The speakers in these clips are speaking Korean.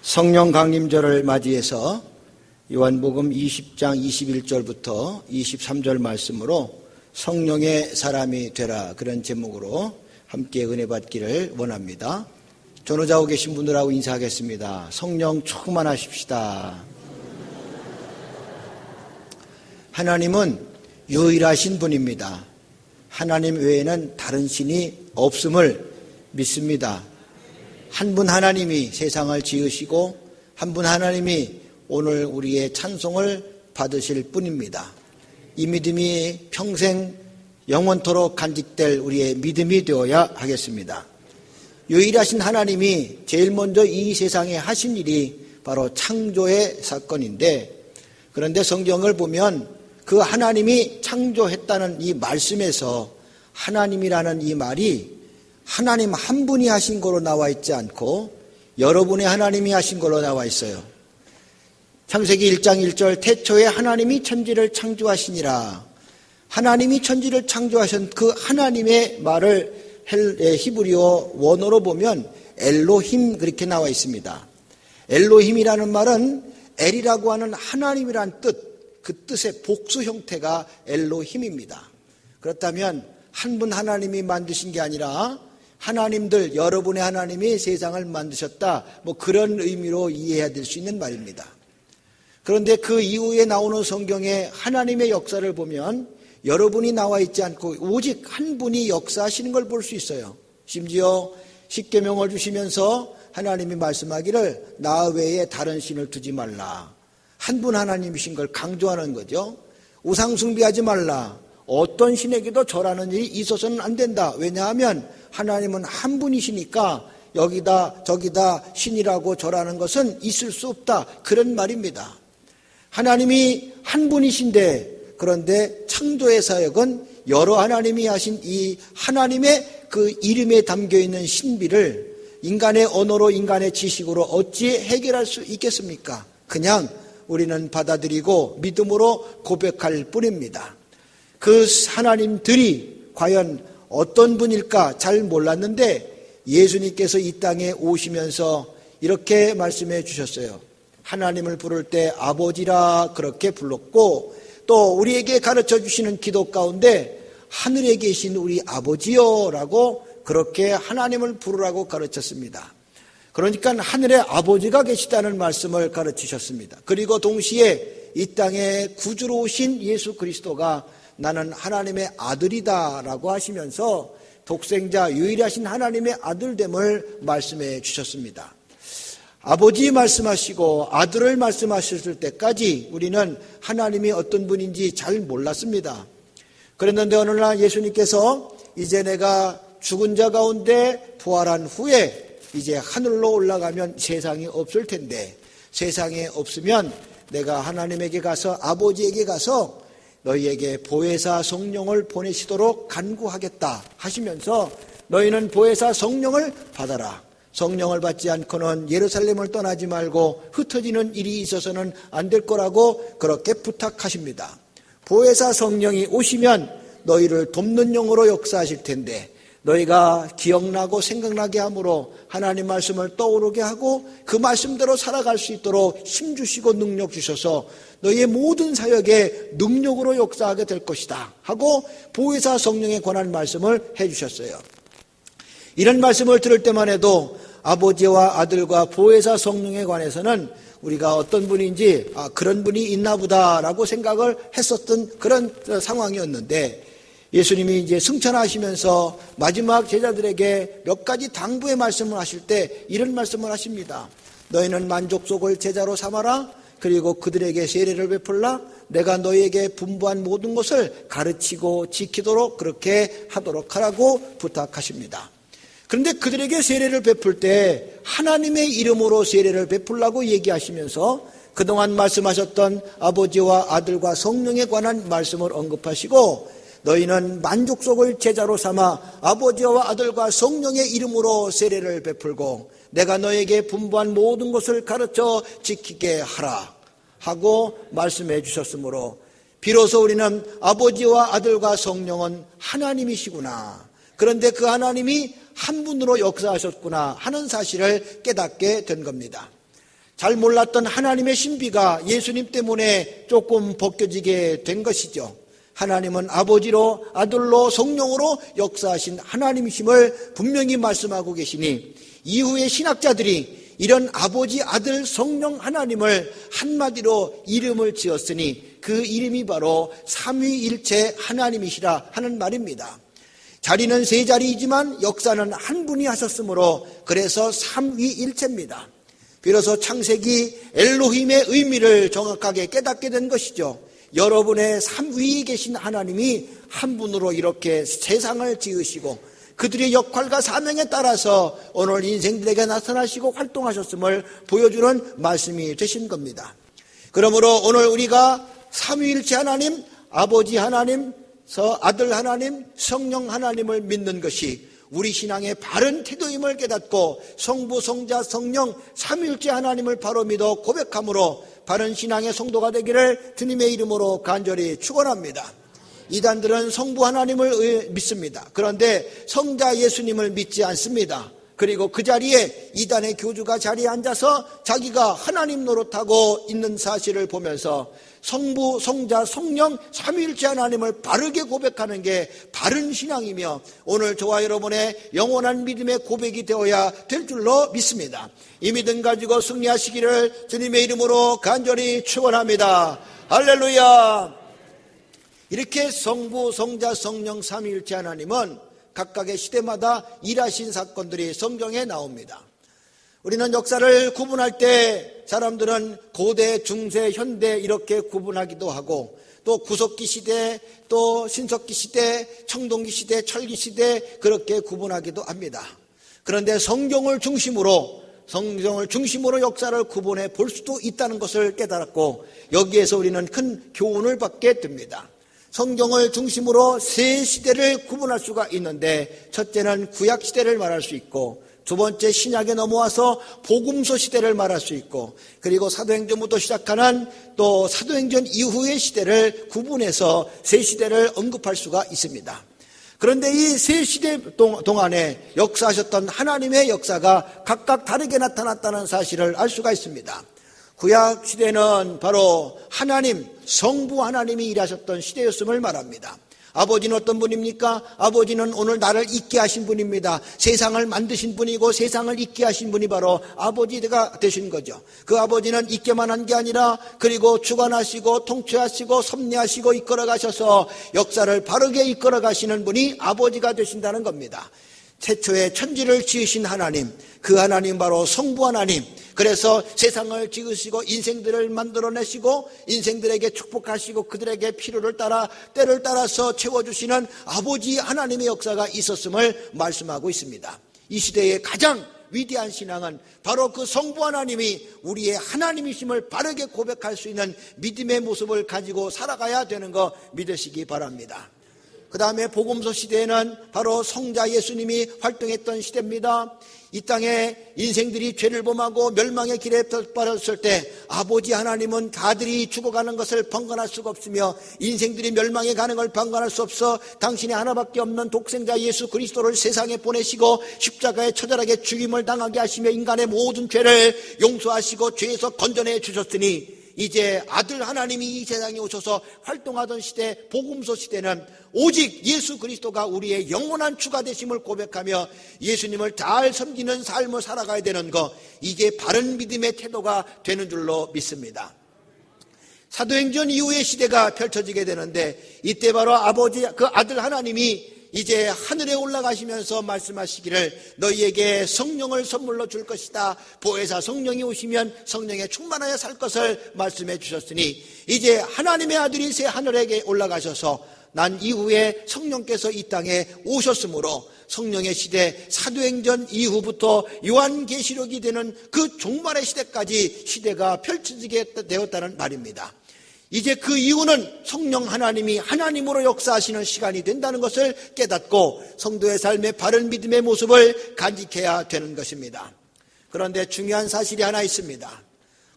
성령 강림절을 맞이해서 요한복음 20장 21절부터 23절 말씀으로 성령의 사람이 되라, 그런 제목으로 함께 은혜 받기를 원합니다. 전호자고 계신 분들하고 인사하겠습니다. 성령 충만하십시다. 하나님은 유일하신 분입니다. 하나님 외에는 다른 신이 없음을 믿습니다. 한 분 하나님이 세상을 지으시고 한 분 하나님이 오늘 우리의 찬송을 받으실 뿐입니다. 이 믿음이 평생 영원토록 간직될 우리의 믿음이 되어야 하겠습니다. 유일하신 하나님이 제일 먼저 이 세상에 하신 일이 바로 창조의 사건인데, 그런데 성경을 보면 그 하나님이 창조했다는 이 말씀에서 하나님이라는 이 말이 하나님 한 분이 하신 거로 나와 있지 않고 여러분의 하나님이 하신 걸로 나와 있어요. 창세기 1장 1절 태초에 하나님이 천지를 창조하시니라. 하나님이 천지를 창조하신 그 하나님의 말을 히브리어 원어로 보면 엘로힘 그렇게 나와 있습니다. 엘로힘이라는 말은 엘이라고 하는 하나님이란 뜻, 그 뜻의 복수 형태가 엘로힘입니다. 그렇다면 한 분 하나님이 만드신 게 아니라 하나님들, 여러분의 하나님이 세상을 만드셨다, 그런 의미로 이해해야 될 수 있는 말입니다. 그런데 그 이후에 나오는 성경의 하나님의 역사를 보면 여러분이 나와 있지 않고 오직 한 분이 역사하시는 걸 볼 수 있어요. 심지어 십계명을 주시면서 하나님이 말씀하기를 나 외에 다른 신을 두지 말라. 한 분 하나님이신 걸 강조하는 거죠. 우상 숭배하지 말라. 어떤 신에게도 절하는 일이 있어서는 안 된다. 왜냐하면 하나님은 한 분이시니까 여기다 저기다 신이라고 절하는 것은 있을 수 없다, 그런 말입니다. 하나님이 한 분이신데, 그런데 창조의 사역은 여러 하나님이 하신 이 하나님의 그 이름에 담겨있는 신비를 인간의 언어로, 인간의 지식으로 어찌 해결할 수 있겠습니까? 그냥 우리는 받아들이고 믿음으로 고백할 뿐입니다. 그 하나님들이 과연 어떤 분일까 잘 몰랐는데 예수님께서 이 땅에 오시면서 이렇게 말씀해 주셨어요. 하나님을 부를 때 아버지라 그렇게 불렀고, 또 우리에게 가르쳐 주시는 기도 가운데 하늘에 계신 우리 아버지요 라고 그렇게 하나님을 부르라고 가르쳤습니다. 그러니까 하늘에 아버지가 계시다는 말씀을 가르치셨습니다. 그리고 동시에 이 땅에 구주로 오신 예수 그리스도가 나는 하나님의 아들이다 라고 하시면서 독생자 유일하신 하나님의 아들됨을 말씀해 주셨습니다. 아버지 말씀하시고 아들을 말씀하셨을 때까지 우리는 하나님이 어떤 분인지 잘 몰랐습니다. 그랬는데 어느 날 예수님께서 이제 내가 죽은 자 가운데 부활한 후에 이제 하늘로 올라가면 세상이 없을 텐데, 세상에 없으면 내가 하나님에게 가서 아버지에게 가서 너희에게 보혜사 성령을 보내시도록 간구하겠다 하시면서 너희는 보혜사 성령을 받아라. 성령을 받지 않고는 예루살렘을 떠나지 말고 흩어지는 일이 있어서는 안 될 거라고 그렇게 부탁하십니다. 보혜사 성령이 오시면 너희를 돕는 영으로 역사하실 텐데, 너희가 기억나고 생각나게 함으로 하나님 말씀을 떠오르게 하고 그 말씀대로 살아갈 수 있도록 힘주시고 능력 주셔서 너희의 모든 사역에 능력으로 역사하게 될 것이다 하고 보혜사 성령에 관한 말씀을 해주셨어요. 이런 말씀을 들을 때만 해도 아버지와 아들과 보혜사 성령에 관해서는 우리가 어떤 분인지 그런 분이 있나 보다라고 생각을 했었던 그런 상황이었는데, 예수님이 이제 승천하시면서 마지막 제자들에게 몇 가지 당부의 말씀을 하실 때 이런 말씀을 하십니다. 너희는 만족속을 제자로 삼아라. 그리고 그들에게 세례를 베풀라. 내가 너희에게 분부한 모든 것을 가르치고 지키도록 그렇게 하도록 하라고 부탁하십니다. 그런데 그들에게 세례를 베풀 때 하나님의 이름으로 세례를 베풀라고 얘기하시면서 그동안 말씀하셨던 아버지와 아들과 성령에 관한 말씀을 언급하시고, 너희는 만족속을 제자로 삼아 아버지와 아들과 성령의 이름으로 세례를 베풀고 내가 너에게 분부한 모든 것을 가르쳐 지키게 하라 하고 말씀해 주셨으므로, 비로소 우리는 아버지와 아들과 성령은 하나님이시구나, 그런데 그 하나님이 한 분으로 역사하셨구나 하는 사실을 깨닫게 된 겁니다. 잘 몰랐던 하나님의 신비가 예수님 때문에 조금 벗겨지게 된 것이죠. 하나님은 아버지로, 아들로, 성령으로 역사하신 하나님이심을 분명히 말씀하고 계시니 이후의 신학자들이 이런 아버지, 아들, 성령 하나님을 한마디로 이름을 지었으니 그 이름이 바로 삼위일체 하나님이시라 하는 말입니다. 자리는 세 자리이지만 역사는 한 분이 하셨으므로 그래서 삼위일체입니다. 비로소 창세기 엘로힘의 의미를 정확하게 깨닫게 된 것이죠. 여러분의 삼위에 계신 하나님이 한 분으로 이렇게 세상을 지으시고 그들의 역할과 사명에 따라서 오늘 인생들에게 나타나시고 활동하셨음을 보여주는 말씀이 되신 겁니다. 그러므로 오늘 우리가 삼위일체 하나님, 아버지 하나님, 아들 하나님, 성령 하나님을 믿는 것이 우리 신앙의 바른 태도임을 깨닫고 성부, 성자, 성령 삼위일체 하나님을 바로 믿어 고백함으로 바른 신앙의 성도가 되기를 주님의 이름으로 간절히 축원합니다. 이단들은 성부 하나님을 믿습니다. 그런데 성자 예수님을 믿지 않습니다. 그리고 그 자리에 이단의 교주가 자리에 앉아서 자기가 하나님 노릇하고 있는 사실을 보면서 성부, 성자, 성령 삼위일체 하나님을 바르게 고백하는 게 바른 신앙이며 오늘 저와 여러분의 영원한 믿음의 고백이 되어야 될 줄로 믿습니다. 이 믿음 가지고 승리하시기를 주님의 이름으로 간절히 축원합니다. 할렐루야. 이렇게 성부, 성자, 성령 삼위일체 하나님은 각각의 시대마다 일하신 사건들이 성경에 나옵니다. 우리는 역사를 구분할 때 사람들은 고대, 중세, 현대 이렇게 구분하기도 하고 또 구석기 시대, 또 신석기 시대, 청동기 시대, 철기 시대 그렇게 구분하기도 합니다. 그런데 성경을 중심으로 역사를 구분해 볼 수도 있다는 것을 깨달았고 여기에서 우리는 큰 교훈을 받게 됩니다. 성경을 중심으로 세 시대를 구분할 수가 있는데 첫째는 구약 시대를 말할 수 있고 두 번째 신약에 넘어와서 복음서 시대를 말할 수 있고 그리고 사도행전부터 시작하는 또 사도행전 이후의 시대를 구분해서 세 시대를 언급할 수가 있습니다. 그런데 이 세 시대 동안에 역사하셨던 하나님의 역사가 각각 다르게 나타났다는 사실을 알 수가 있습니다. 구약 시대는 바로 하나님, 성부 하나님이 일하셨던 시대였음을 말합니다. 아버지는 어떤 분입니까? 아버지는 오늘 나를 있게 하신 분입니다. 세상을 만드신 분이고 세상을 있게 하신 분이 바로 아버지가 되신 거죠. 그 아버지는 있게만 한 게 아니라 그리고 주관하시고 통치하시고 섭리하시고 이끌어 가셔서 역사를 바르게 이끌어 가시는 분이 아버지가 되신다는 겁니다. 최초의 천지를 지으신 하나님, 그 하나님 바로 성부 하나님. 그래서 세상을 지으시고 인생들을 만들어내시고 인생들에게 축복하시고 그들에게 필요를 따라 때를 따라서 채워주시는 아버지 하나님의 역사가 있었음을 말씀하고 있습니다. 이 시대의 가장 위대한 신앙은 바로 그 성부 하나님이 우리의 하나님이심을 바르게 고백할 수 있는 믿음의 모습을 가지고 살아가야 되는 거 믿으시기 바랍니다. 그 다음에 복음서 시대에는 바로 성자 예수님이 활동했던 시대입니다. 이 땅에 인생들이 죄를 범하고 멸망의 길에 빠졌을 때 아버지 하나님은 아들이 죽어가는 것을 방관할 수가 없으며 인생들이 멸망에 가는 걸 방관할 수 없어 당신의 하나밖에 없는 독생자 예수 그리스도를 세상에 보내시고 십자가에 처절하게 죽임을 당하게 하시며 인간의 모든 죄를 용서하시고 죄에서 건져내 주셨으니 이제 아들 하나님이 이 세상에 오셔서 활동하던 시대 복음서 시대는 오직 예수 그리스도가 우리의 영원한 주가 되심을 고백하며 예수님을 잘 섬기는 삶을 살아가야 되는 것, 이게 바른 믿음의 태도가 되는 줄로 믿습니다. 사도행전 이후의 시대가 펼쳐지게 되는데 이때 바로 아버지 그 아들 하나님이 이제 하늘에 올라가시면서 말씀하시기를 너희에게 성령을 선물로 줄 것이다. 보혜사 성령이 오시면 성령에 충만하여 살 것을 말씀해 주셨으니 이제 하나님의 아들이 새 하늘에 올라가셔서 난 이후에 성령께서 이 땅에 오셨으므로 성령의 시대 사도행전 이후부터 요한계시록이 되는 그 종말의 시대까지 시대가 펼쳐지게 되었다는 말입니다. 이제 그 이유는 성령 하나님이 하나님으로 역사하시는 시간이 된다는 것을 깨닫고 성도의 삶의 바른 믿음의 모습을 간직해야 되는 것입니다. 그런데 중요한 사실이 하나 있습니다.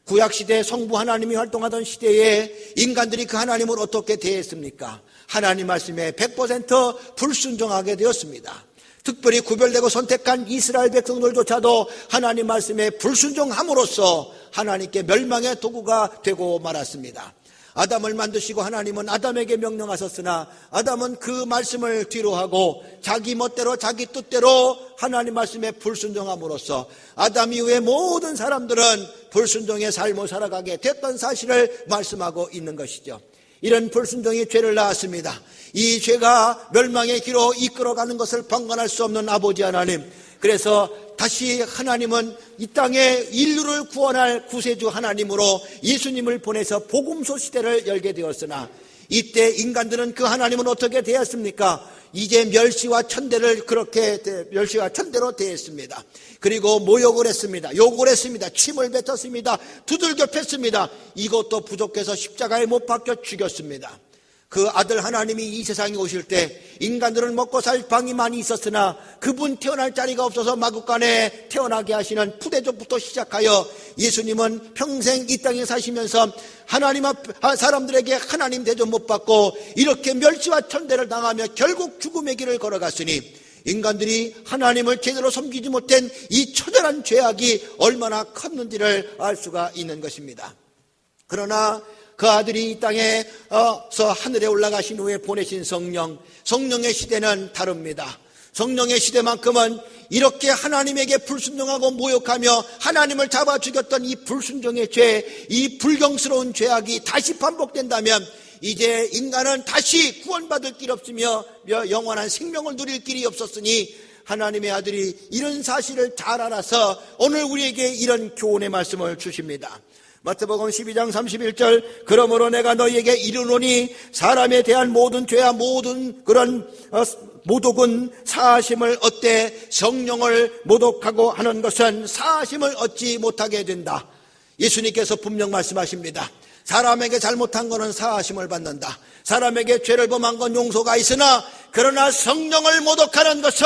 구약시대 성부 하나님이 활동하던 시대에 인간들이 그 하나님을 어떻게 대했습니까? 하나님 말씀에 100% 불순종하게 되었습니다. 특별히 구별되고 선택한 이스라엘 백성들조차도 하나님 말씀에 불순종함으로써 하나님께 멸망의 도구가 되고 말았습니다. 아담을 만드시고 하나님은 아담에게 명령하셨으나 아담은 그 말씀을 뒤로하고 자기 멋대로 자기 뜻대로 하나님 말씀에 불순종함으로써 아담 이후의 모든 사람들은 불순종의 삶을 살아가게 됐던 사실을 말씀하고 있는 것이죠. 이런 불순종이 죄를 낳았습니다. 이 죄가 멸망의 길로 이끌어가는 것을 방관할 수 없는 아버지 하나님, 그래서 다시 하나님은 이 땅에 인류를 구원할 구세주 하나님으로 예수님을 보내서 복음서 시대를 열게 되었으나 이때 인간들은 그 하나님은 어떻게 되었습니까? 이제 멸시와 천대로 대했습니다. 그리고 모욕을 했습니다. 욕을 했습니다. 침을 뱉었습니다. 두들겨 팼습니다. 이것도 부족해서 십자가에 못 박혀 죽였습니다. 그 아들 하나님이 이 세상에 오실 때 인간들은 먹고 살 방이 많이 있었으나 그분 태어날 자리가 없어서 마구간에 태어나게 하시는 푸대접부터 시작하여 예수님은 평생 이 땅에 사시면서 하나님 앞 사람들에게 하나님 대접 못 받고 이렇게 멸시와 천대를 당하며 결국 죽음의 길을 걸어갔으니 인간들이 하나님을 제대로 섬기지 못한 이 처절한 죄악이 얼마나 컸는지를 알 수가 있는 것입니다. 그러나 그 아들이 이 땅에서 하늘에 올라가신 후에 보내신 성령의 시대는 다릅니다. 성령의 시대만큼은 이렇게 하나님에게 불순종하고 모욕하며 하나님을 잡아 죽였던 이 불순종의 죄, 이 불경스러운 죄악이 다시 반복된다면 이제 인간은 다시 구원받을 길 없으며 영원한 생명을 누릴 길이 없었으니 하나님의 아들이 이런 사실을 잘 알아서 오늘 우리에게 이런 교훈의 말씀을 주십니다. 마태복음 12장 31절, 그러므로 내가 너희에게 이르노니 사람에 대한 모든 죄와 모든 그런 모독은 사하심을 얻되 성령을 모독하고 하는 것은 사하심을 얻지 못하게 된다. 예수님께서 분명 말씀하십니다. 사람에게 잘못한 것은 사하심을 받는다. 사람에게 죄를 범한 건 용서가 있으나 그러나 성령을 모독하는 것은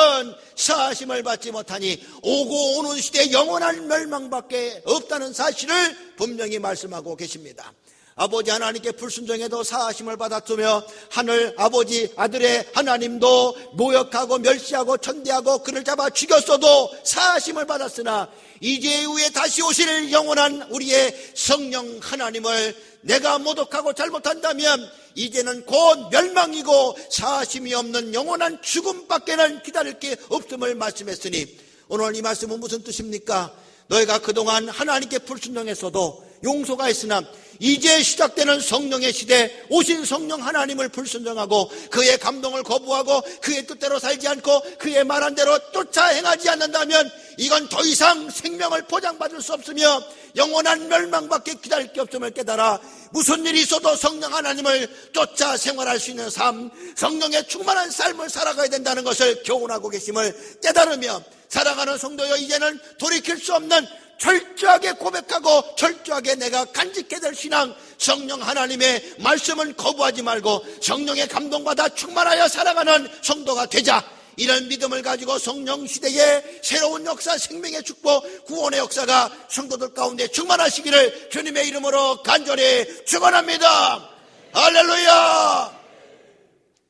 사하심을 받지 못하니 오고 오는 시대에 영원한 멸망밖에 없다는 사실을 분명히 말씀하고 계십니다. 아버지 하나님께 불순종해도 사하심을 받았으며 하늘 아버지 아들의 하나님도 모욕하고 멸시하고 천대하고 그를 잡아 죽였어도 사하심을 받았으나 이제 이후에 다시 오실 영원한 우리의 성령 하나님을 내가 모독하고 잘못한다면 이제는 곧 멸망이고 사하심이 없는 영원한 죽음밖에는 기다릴 게 없음을 말씀했으니 오늘 이 말씀은 무슨 뜻입니까? 너희가 그동안 하나님께 불순종했어도 용서가 있으나 이제 시작되는 성령의 시대, 오신 성령 하나님을 불순종하고 그의 감동을 거부하고 그의 뜻대로 살지 않고 그의 말한 대로 쫓아 행하지 않는다면 이건 더 이상 생명을 보장받을 수 없으며 영원한 멸망밖에 기다릴 게 없음을 깨달아 무슨 일이 있어도 성령 하나님을 쫓아 생활할 수 있는 삶, 성령의 충만한 삶을 살아가야 된다는 것을 교훈하고 계심을 깨달으며 살아가는 성도여, 이제는 돌이킬 수 없는 철저하게 고백하고 철저하게 내가 간직해야 될 신앙, 성령 하나님의 말씀은 거부하지 말고 성령의 감동받아 충만하여 살아가는 성도가 되자. 이런 믿음을 가지고 성령 시대에 새로운 역사, 생명의 축복, 구원의 역사가 성도들 가운데 충만하시기를 주님의 이름으로 간절히 축원합니다. 할렐루야.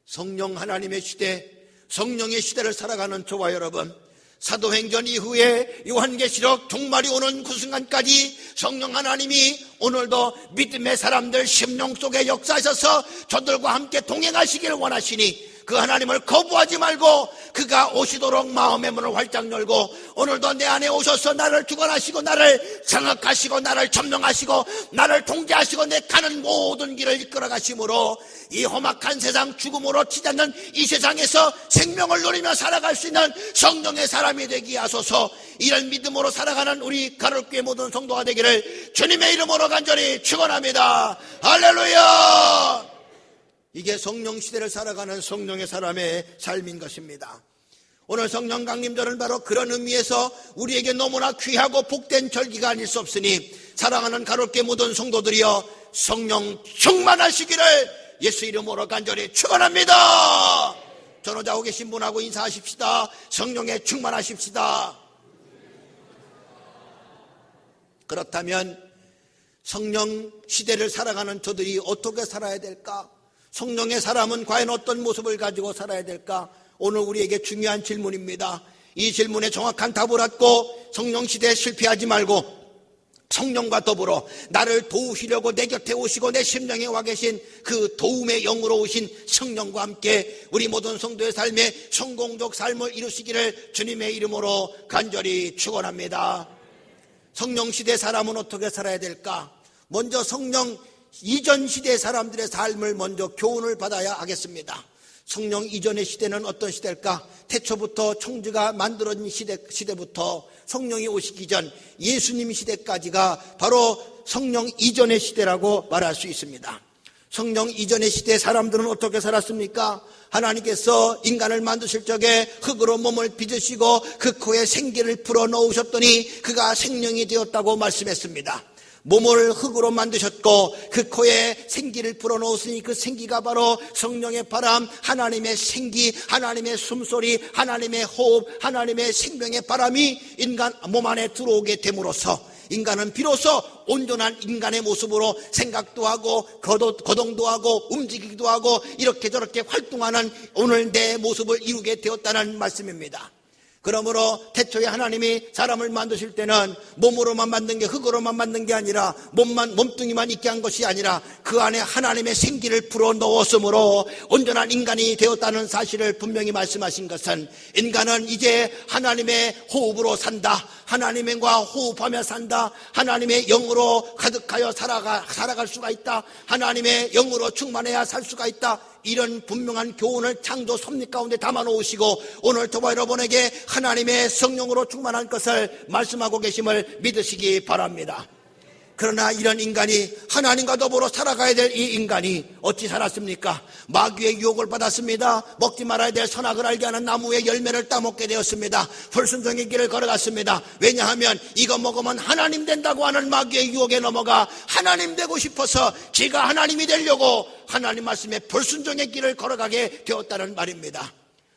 성령 하나님의 시대, 성령의 시대를 살아가는 저와 여러분, 사도행전 이후에 요한계시록 종말이 오는 그 순간까지 성령 하나님이 오늘도 믿음의 사람들 심령 속에 역사하셔서 저들과 함께 동행하시기를 원하시니 그 하나님을 거부하지 말고 그가 오시도록 마음의 문을 활짝 열고 오늘도 내 안에 오셔서 나를 주관하시고 나를 장악하시고 나를 점령하시고 나를 통제하시고 내 가는 모든 길을 이끌어 가심으로 이 험악한 세상, 죽음으로 치닫는 이 세상에서 생명을 누리며 살아갈 수 있는 성령의 사람이 되게 하소서. 이런 믿음으로 살아가는 우리 가톨교회 모든 성도가 되기를 주님의 이름으로 간절히 축원합니다. 할렐루야. 이게 성령 시대를 살아가는 성령의 사람의 삶인 것입니다. 오늘 성령 강림절은 바로 그런 의미에서 우리에게 너무나 귀하고 복된 절기가 아닐 수 없으니 사랑하는 가톨교회 모든 성도들이여 성령 충만하시기를 예수 이름으로 간절히 축원합니다. 전호자고 계신 분하고 인사하십시다. 성령에 충만하십시다. 그렇다면 성령 시대를 살아가는 저들이 어떻게 살아야 될까? 성령의 사람은 과연 어떤 모습을 가지고 살아야 될까? 오늘 우리에게 중요한 질문입니다. 이 질문에 정확한 답을 얻고 성령시대에 실패하지 말고 성령과 더불어 나를 도우시려고 내 곁에 오시고 내 심령에 와 계신 그 도움의 영으로 오신 성령과 함께 우리 모든 성도의 삶에 성공적 삶을 이루시기를 주님의 이름으로 간절히 축원합니다. 성령시대 사람은 어떻게 살아야 될까? 먼저 성령 이전 시대 사람들의 삶을 먼저 교훈을 받아야 하겠습니다. 성령 이전의 시대는 어떤 시대일까? 태초부터 청지가 만들어진 시대부터 성령이 오시기 전 예수님 시대까지가 바로 성령 이전의 시대라고 말할 수 있습니다. 성령 이전의 시대 사람들은 어떻게 살았습니까? 하나님께서 인간을 만드실 적에 흙으로 몸을 빚으시고 그 코에 생기를 불어넣으셨더니 그가 생명이 되었다고 말씀했습니다. 몸을 흙으로 만드셨고 그 코에 생기를 불어넣었으니 그 생기가 바로 성령의 바람, 하나님의 생기, 하나님의 숨소리, 하나님의 호흡, 하나님의 생명의 바람이 인간 몸 안에 들어오게 됨으로써 인간은 비로소 온전한 인간의 모습으로 생각도 하고 거동도 하고 움직이기도 하고 이렇게 저렇게 활동하는 오늘 내 모습을 이루게 되었다는 말씀입니다. 그러므로 태초에 하나님이 사람을 만드실 때는 몸으로만 만든 게 흙으로만 만든 게 아니라 몸뚱이만 있게 한 것이 아니라 그 안에 하나님의 생기를 불어넣었으므로 온전한 인간이 되었다는 사실을 분명히 말씀하신 것은 인간은 이제 하나님의 호흡으로 산다, 하나님과 호흡하며 산다, 하나님의 영으로 가득하여 살아갈 수가 있다, 하나님의 영으로 충만해야 살 수가 있다, 이런 분명한 교훈을 창조 섭리 가운데 담아놓으시고 오늘 저와 여러분에게 하나님의 성령으로 충만한 것을 말씀하고 계심을 믿으시기 바랍니다. 그러나 이런 인간이 하나님과 더불어 살아가야 될 이 인간이 어찌 살았습니까? 마귀의 유혹을 받았습니다. 먹지 말아야 될 선악을 알게 하는 나무의 열매를 따먹게 되었습니다. 불순종의 길을 걸어갔습니다. 왜냐하면 이거 먹으면 하나님 된다고 하는 마귀의 유혹에 넘어가 하나님 되고 싶어서 지가 하나님이 되려고 하나님 말씀에 불순종의 길을 걸어가게 되었다는 말입니다.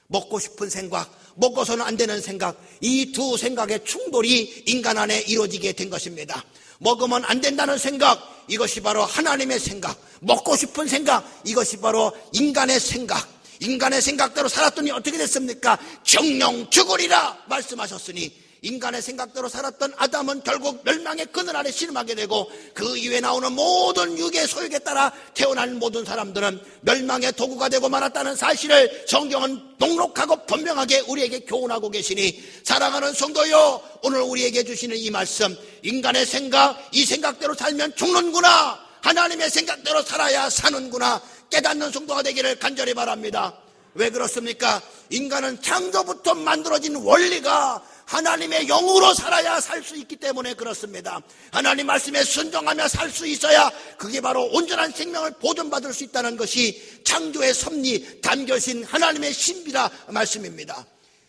먹고 싶은 생각, 먹고서는 안 되는 생각, 이 두 생각의 충돌이 인간 안에 이루어지게 된 것입니다. 먹으면 안 된다는 생각, 이것이 바로 하나님의 생각. 먹고 싶은 생각, 이것이 바로 인간의 생각. 인간의 생각대로 살았더니 어떻게 됐습니까? 정령 죽으리라 말씀하셨으니 인간의 생각대로 살았던 아담은 결국 멸망의 그늘 아래 신음하게 되고 그 이후에 나오는 모든 육의 소욕에 따라 태어난 모든 사람들은 멸망의 도구가 되고 말았다는 사실을 성경은 녹록하고 분명하게 우리에게 교훈하고 계시니 사랑하는 성도요, 오늘 우리에게 주시는 이 말씀, 인간의 생각, 이 생각대로 살면 죽는구나, 하나님의 생각대로 살아야 사는구나 깨닫는 성도가 되기를 간절히 바랍니다. 왜 그렇습니까? 인간은 창조부터 만들어진 원리가 하나님의 영으로 살아야 살 수 있기 때문에 그렇습니다. 하나님 말씀에 순종하며 살 수 있어야 그게 바로 온전한 생명을 보존받을 수 있다는 것이 창조의 섭리 담겨진 하나님의 신비라 말씀입니다.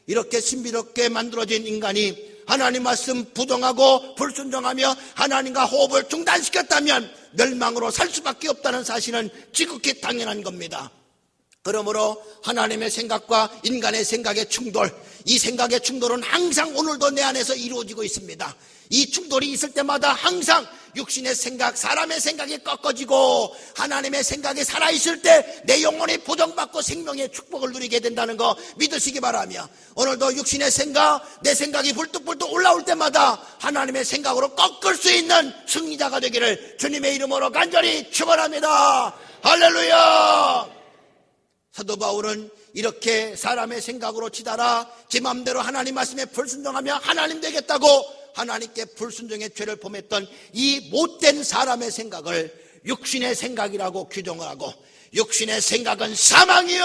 이렇게 신비롭게 만들어진 인간이 하나님 말씀 부정하고 불순종하며 하나님과 호흡을 중단시켰다면 멸망으로 살 수밖에 없다는 사실은 지극히 당연한 겁니다. 그러므로 하나님의 생각과 인간의 생각의 충돌, 이 생각의 충돌은 항상 오늘도 내 안에서 이루어지고 있습니다. 이 충돌이 있을 때마다 항상 육신의 생각, 사람의 생각이 꺾어지고 하나님의 생각이 살아있을 때 내 영혼이 보존받고 생명의 축복을 누리게 된다는 거 믿으시기 바라며, 오늘도 육신의 생각, 내 생각이 불뚝불뚝 올라올 때마다 하나님의 생각으로 꺾을 수 있는 승리자가 되기를 주님의 이름으로 간절히 축원합니다. 할렐루야. 사도 바울은 이렇게 사람의 생각으로 치달아 제 마음대로 하나님 말씀에 불순종하며 하나님 되겠다고 하나님께 불순종의 죄를 범했던 이 못된 사람의 생각을 육신의 생각이라고 규정을 하고, 육신의 생각은 사망이요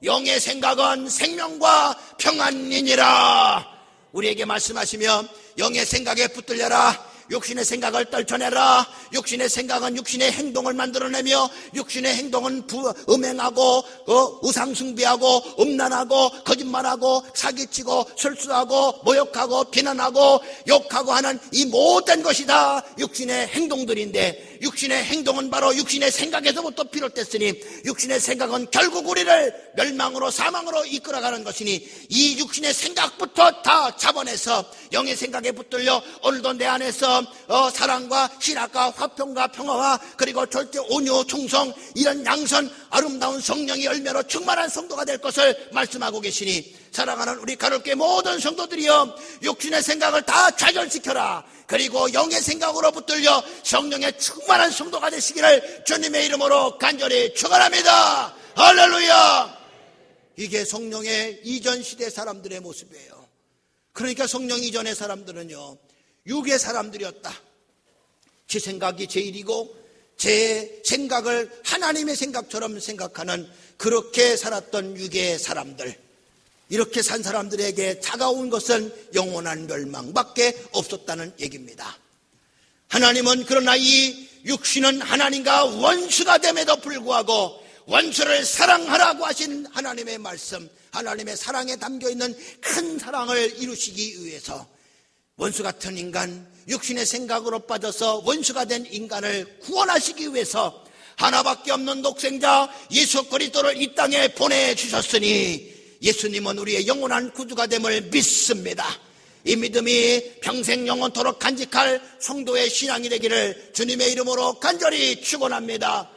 영의 생각은 생명과 평안이니라 우리에게 말씀하시며, 영의 생각에 붙들려라, 육신의 생각을 떨쳐내라. 육신의 생각은 육신의 행동을 만들어내며 육신의 행동은 음행하고 우상숭배하고 음란하고 거짓말하고 사기치고 술수하고 모욕하고 비난하고 욕하고 하는 이 모든 것이 다 육신의 행동들인데, 육신의 행동은 바로 육신의 생각에서부터 비롯됐으니 육신의 생각은 결국 우리를 멸망으로 사망으로 이끌어가는 것이니 이 육신의 생각부터 다 잡아내서 영의 생각에 붙들려 오늘도 내 안에서 사랑과 신학과 화평과 평화와 그리고 절대 온유, 충성, 이런 양선, 아름다운 성령의 열매로 충만한 성도가 될 것을 말씀하고 계시니, 사랑하는 우리 가톨교회 모든 성도들이여, 육신의 생각을 다 좌절시켜라. 그리고 영의 생각으로 붙들려 성령의 충만한 성도가 되시기를 주님의 이름으로 간절히 축원합니다. 할렐루야. 이게 성령의 이전 시대 사람들의 모습이에요. 그러니까 성령 이전의 사람들은요, 육의 사람들이었다. 제 생각이 제일이고 제 생각을 하나님의 생각처럼 생각하는, 그렇게 살았던 육의 사람들, 이렇게 산 사람들에게 다가온 것은 영원한 멸망밖에 없었다는 얘기입니다. 하나님은 그러나 이 육신은 하나님과 원수가 됨에도 불구하고 원수를 사랑하라고 하신 하나님의 말씀, 하나님의 사랑에 담겨있는 큰 사랑을 이루시기 위해서 원수 같은 인간, 육신의 생각으로 빠져서 원수가 된 인간을 구원하시기 위해서 하나밖에 없는 독생자 예수 그리스도를 이 땅에 보내주셨으니, 예수님은 우리의 영원한 구주가 됨을 믿습니다. 이 믿음이 평생 영원토록 간직할 성도의 신앙이 되기를 주님의 이름으로 간절히 축원합니다.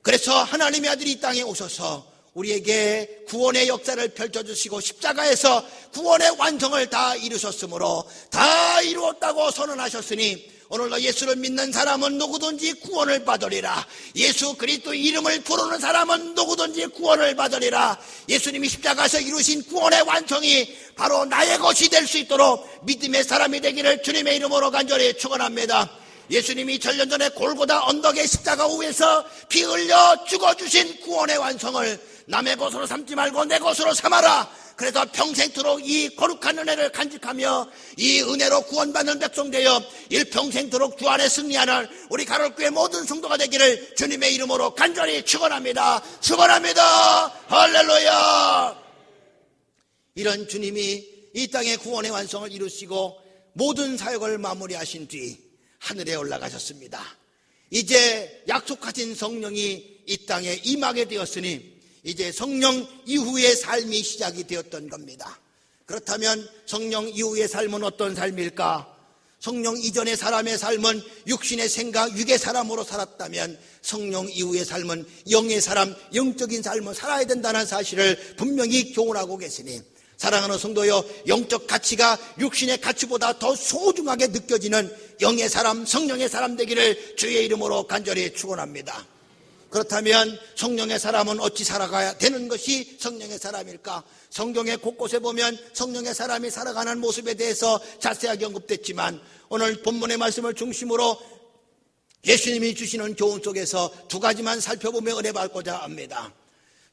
그래서 하나님의 아들이 이 땅에 오셔서 우리에게 구원의 역사를 펼쳐주시고 십자가에서 구원의 완성을 다 이루셨으므로 다 이루었다고 선언하셨으니, 오늘날 예수를 믿는 사람은 누구든지 구원을 받으리라. 예수 그리스도 이름을 부르는 사람은 누구든지 구원을 받으리라. 예수님이 십자가에서 이루신 구원의 완성이 바로 나의 것이 될 수 있도록 믿음의 사람이 되기를 주님의 이름으로 간절히 축원합니다. 예수님이 전년 전에 골고다 언덕의 십자가 위에서 피 흘려 죽어주신 구원의 완성을 남의 것으로 삼지 말고 내 것으로 삼아라. 그래서 평생토록 이 거룩한 은혜를 간직하며 이 은혜로 구원받는 백성 되어 일평생토록 주 안에 승리하는 우리 가톨교회 모든 성도가 되기를 주님의 이름으로 간절히 축원합니다. 축원합니다. 할렐루야. 이런 주님이 이 땅의 구원의 완성을 이루시고 모든 사역을 마무리하신 뒤 하늘에 올라가셨습니다. 이제 약속하신 성령이 이 땅에 임하게 되었으니 이제 성령 이후의 삶이 시작이 되었던 겁니다. 그렇다면 성령 이후의 삶은 어떤 삶일까? 성령 이전의 사람의 삶은 육신의 생각, 육의 사람으로 살았다면 성령 이후의 삶은 영의 사람, 영적인 삶을 살아야 된다는 사실을 분명히 교훈하고 계시니, 사랑하는 성도여, 영적 가치가 육신의 가치보다 더 소중하게 느껴지는 영의 사람, 성령의 사람 되기를 주의 이름으로 간절히 축원합니다. 그렇다면 성령의 사람은 어찌 살아가야 되는 것이 성령의 사람일까? 성경의 곳곳에 보면 성령의 사람이 살아가는 모습에 대해서 자세하게 언급됐지만, 오늘 본문의 말씀을 중심으로 예수님이 주시는 교훈 속에서 두 가지만 살펴보며 은혜 받고자 합니다.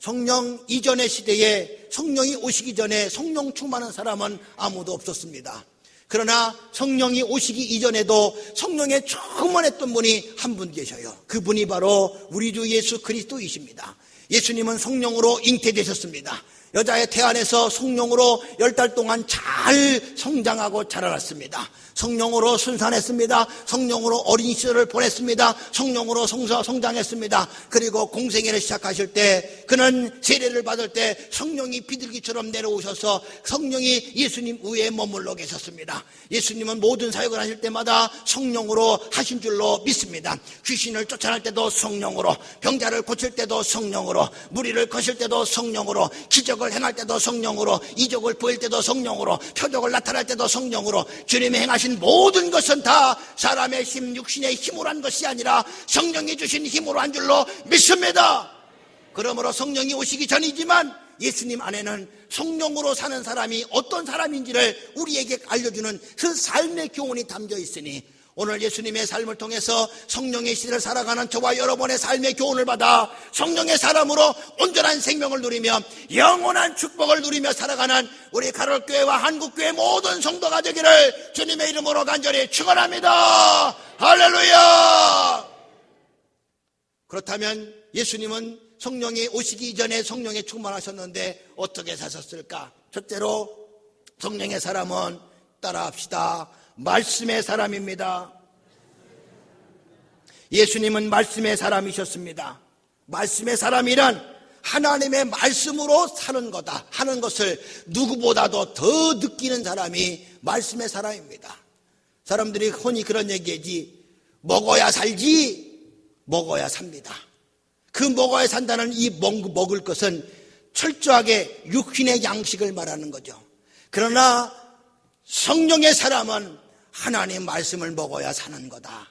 성령 이전의 시대에 성령이 오시기 전에 성령 충만한 사람은 아무도 없었습니다. 그러나 성령이 오시기 이전에도 성령에 충만했던 분이 한 분 계셔요. 그분이 바로 우리 주 예수 그리스도이십니다. 예수님은 성령으로 잉태되셨습니다. 여자의 태 안에서 성령으로 10달 동안 잘 성장하고 자라났습니다. 성령으로 순산했습니다. 성령으로 어린 시절을 보냈습니다. 성령으로 성장했습니다. 그리고 공생애를 시작하실 때, 그는 세례를 받을 때 성령이 비둘기처럼 내려오셔서 성령이 예수님 위에 머물러 계셨습니다. 예수님은 모든 사역을 하실 때마다 성령으로 하신 줄로 믿습니다. 귀신을 쫓아낼 때도 성령으로, 병자를 고칠 때도 성령으로, 무리를 거실 때도 성령으로, 기적을 행할 때도 성령으로, 이적을 보일 때도 성령으로, 표적을 나타낼 때도 성령으로, 주님이 행하신 모든 것은 다 사람의 힘, 육신의 힘으로 한 것이 아니라 성령이 주신 힘으로 한 줄로 믿습니다. 그러므로 성령이 오시기 전이지만 예수님 안에는 성령으로 사는 사람이 어떤 사람인지를 우리에게 알려주는 그 삶의 교훈이 담겨 있으니, 오늘 예수님의 삶을 통해서 성령의 시대를 살아가는 저와 여러분의 삶의 교훈을 받아 성령의 사람으로 온전한 생명을 누리며 영원한 축복을 누리며 살아가는 우리 가톨교회와 한국교회 모든 성도가 되기를 주님의 이름으로 간절히 축원합니다. 할렐루야. 그렇다면 예수님은 성령이 오시기 이전에 성령에 충만하셨는데 어떻게 사셨을까? 첫째로, 성령의 사람은 따라합시다. 말씀의 사람입니다. 예수님은 말씀의 사람이셨습니다. 말씀의 사람이란 하나님의 말씀으로 사는 거다 하는 것을 누구보다도 더 느끼는 사람이 말씀의 사람입니다. 사람들이 흔히 그런 얘기하지, 먹어야 살지 먹어야 삽니다. 그 먹어야 산다는 이 먹을 것은 철저하게 육신의 양식을 말하는 거죠. 그러나 성령의 사람은 하나님 말씀을 먹어야 사는 거다.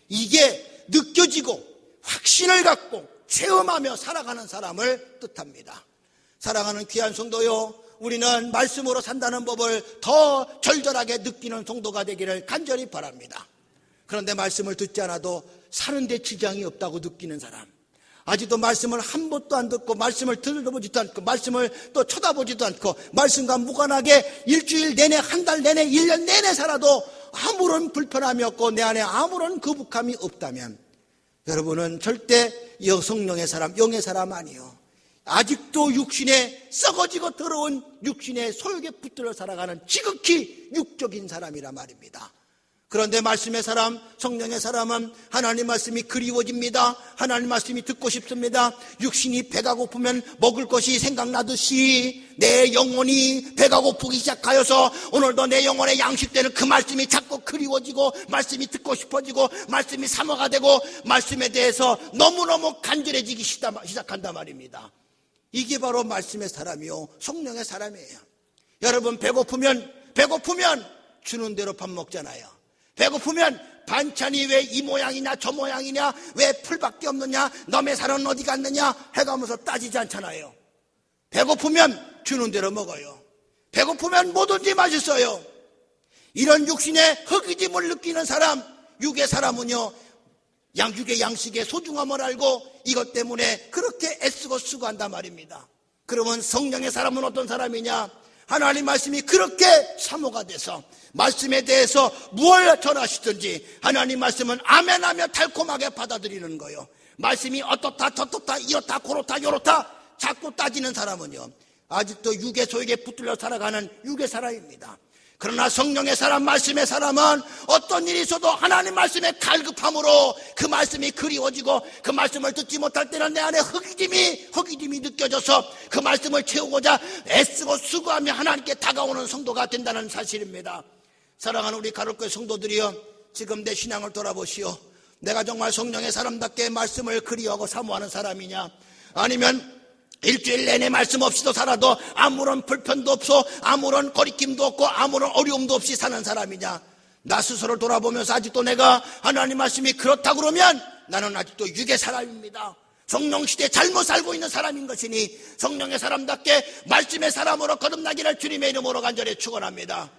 이게 느껴지고 확신을 갖고 체험하며 살아가는 사람을 뜻합니다. 사랑하는 귀한 성도요, 우리는 말씀으로 산다는 법을 더 절절하게 느끼는 성도가 되기를 간절히 바랍니다. 그런데 말씀을 듣지 않아도 사는데 지장이 없다고 느끼는 사람, 아직도 말씀을 한 번도 안 듣고 말씀을 들어보지도 않고 말씀을 또 쳐다보지도 않고 말씀과 무관하게 일주일 내내, 한 달 내내, 1년 내내 살아도 아무런 불편함이 없고 내 안에 아무런 거북함이 없다면 여러분은 절대 성령의 사람, 영의 사람 아니요, 아직도 육신에 썩어지고 더러운 육신의 소욕에 붙들어 살아가는 지극히 육적인 사람이라 말입니다. 그런데 말씀의 사람, 성령의 사람은 하나님 말씀이 그리워집니다. 하나님 말씀이 듣고 싶습니다. 육신이 배가 고프면 먹을 것이 생각나듯이 내 영혼이 배가 고프기 시작하여서 오늘도 내 영혼에 양식되는 그 말씀이 자꾸 그리워지고 말씀이 듣고 싶어지고 말씀이 사모가 되고 말씀에 대해서 너무너무 간절해지기 시작한단 말입니다. 이게 바로 말씀의 사람이요, 성령의 사람이에요. 여러분, 배고프면 주는 대로 밥 먹잖아요. 배고프면 반찬이 왜 이 모양이냐 저 모양이냐, 왜 풀밖에 없느냐, 너의 살은 어디 갔느냐 해가면서 따지지 않잖아요. 배고프면 주는 대로 먹어요. 배고프면 뭐든지 맛있어요. 이런 육신의 허기짐을 느끼는 사람, 육의 사람은요, 육의 양식의 소중함을 알고 이것 때문에 그렇게 애쓰고 수고한단 말입니다. 그러면 성령의 사람은 어떤 사람이냐? 하나님 말씀이 그렇게 사모가 돼서 말씀에 대해서 무엇을 전하시든지 하나님 말씀은 아멘하며 달콤하게 받아들이는 거예요. 말씀이 어떻다 저떻다 이렇다 그렇다 요렇다 자꾸 따지는 사람은요, 아직도 육의 소욕에 붙들려 살아가는 육의 사람입니다. 그러나 성령의 사람, 말씀의 사람은 어떤 일이 있어도 하나님 말씀의 갈급함으로 그 말씀이 그리워지고 그 말씀을 듣지 못할 때는 내 안에 허기짐이 느껴져서 그 말씀을 채우고자 애쓰고 수고하며 하나님께 다가오는 성도가 된다는 사실입니다. 사랑하는 우리 가톨교회 성도들이여, 지금 내 신앙을 돌아보시오. 내가 정말 성령의 사람답게 말씀을 그리워하고 사모하는 사람이냐, 아니면 일주일 내내 말씀 없이도 살아도 아무런 불편도 없어 아무런 거리낌도 없고 아무런 어려움도 없이 사는 사람이냐. 나 스스로를 돌아보면서 아직도 내가 하나님 말씀이 그렇다 그러면 나는 아직도 육의 사람입니다. 성령 시대에 잘못 살고 있는 사람인 것이니 성령의 사람답게 말씀의 사람으로 거듭나기를 주님의 이름으로 간절히 축원합니다.